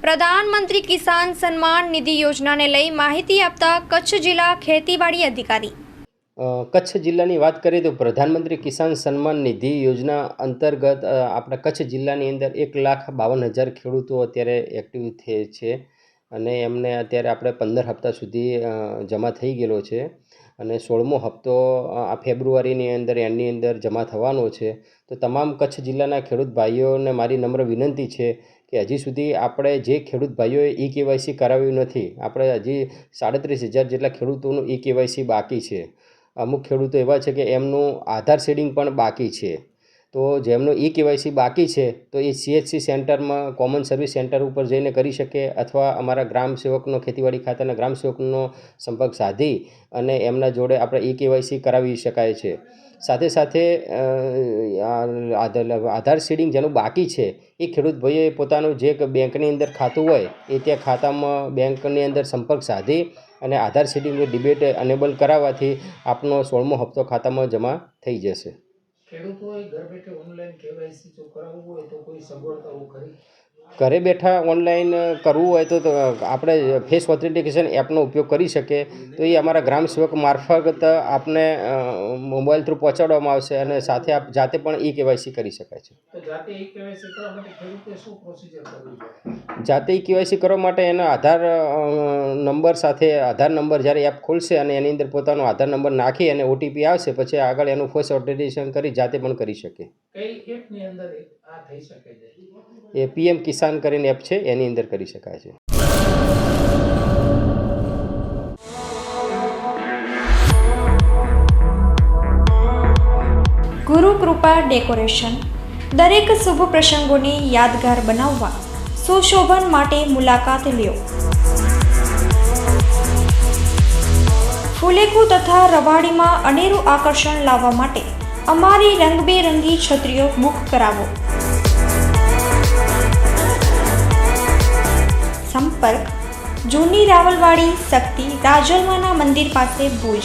પ્રધાનમંત્રી કિસાન સન્માન નિધિ યોજનાને લઈ માહિતી આપતા કચ્છ જિલ્લા ખેતીવાડી અધિકારી. કચ્છ જિલ્લાની વાત કરીએ તો પ્રધાનમંત્રી કિસાન સન્માન નિધિ યોજના અંતર્ગત આપણા કચ્છ જિલ્લાની અંદર 1,52,000 ખેડૂતો અત્યારે એક્ટિવ છે અને એમને અત્યારે આપણે 15 હપ્તા સુધી જમા થઈ ગયેલો છે અને 16મો હપ્તો આ ફેબ્રુઆરીની અંદર એની અંદર જમા થવાનો છે. તો તમામ કચ્છ જિલ્લાના ખેડૂત ભાઈઓને મારી નમ્ર વિનંતી છે કે હજી સુધી આપણે જે ખેડૂત ભાઈઓએ KYC કરાવ્યું નથી, આપણે હજી 37,000 જેટલા ખેડૂતોનું KYC બાકી છે. અમુક ખેડૂતો એવા છે કે એમનું આધાર શેડિંગ પણ બાકી છે. તો જેમનું KYC બાકી છે તો એ CHC સેન્ટરમાં કોમન સર્વિસ સેન્ટર ઉપર જઈને કરી શકે અથવા અમારા ગ્રામ સેવકનો ખેતીવાડી ખાતાના ગ્રામ સેવકનો સંપર્ક સાધી અને એમના જોડે આપણે KYC કરાવી શકાય છે. સાથે સાથે આધાર શેડિંગ જેનું બાકી છે એ ખેડૂત ભાઈઓએ પોતાનું જે બેંકની અંદર ખાતું હોય એ ત્યાં ખાતામાં બેંકની અંદર સંપર્ક સાધી અને આધાર શેડિંગ ડિબેટ અનેબલ કરાવવાથી આપનો 16મો હપ્તો ખાતામાં જમા થઈ જશે. ખેડૂતોએ ઘર બેઠે ઓનલાઈન KYC જો કરાવવું હોય તો કોઈ સગવડતાઓ ખરી? ઘરે બેઠા ઓનલાઈન કરવું હોય તો આપણે ફેસ ઓથેન્ટિકેશન એપનો ઉપયોગ કરી શકીએ. તો એ અમારા ગ્રામ સેવક મારફત આપને મોબાઈલ થ્રુ પહોંચાડવામાં આવશે અને સાથે આપ જાતે પણ KYC કરી શકાય છે. તો જાતે KYC કરવા માટે ખેડૂતે શું પ્રોસિજર કરવી પડે? જાતે KYC કરવા માટે એના આધાર નંબર સાથે આધાર નંબર જ્યારે એપ ખોલશે અને એની અંદર પોતાનો આધાર નંબર નાખી અને OTP આવશે પછી આગળ એનું ફેસ ઓથેન્ટિકેશન કરી જાતે પણ કરી શકે. કઈ એપની અંદર આ થઈ શકે છે? એ PM કિસાન કરીને એપ છે એની અંદર કરી શકાય છે. ગુરુ કૃપા ડેકોરેશન દરેક શુભ પ્રસંગોને યાદગાર બનાવવા સુશોભન માટે મુલાકાત લ્યો. ફુલેકુ તથા રવાડીમાં અનેરું આકર્ષણ લાવવા માટે અમારી રંગબેરંગી છત્રીઓ બુક કરાવો. સંપર્ક જૂની રાવલવાડી શક્તિ રાજલમાના મંદિર પાસે ભુજ.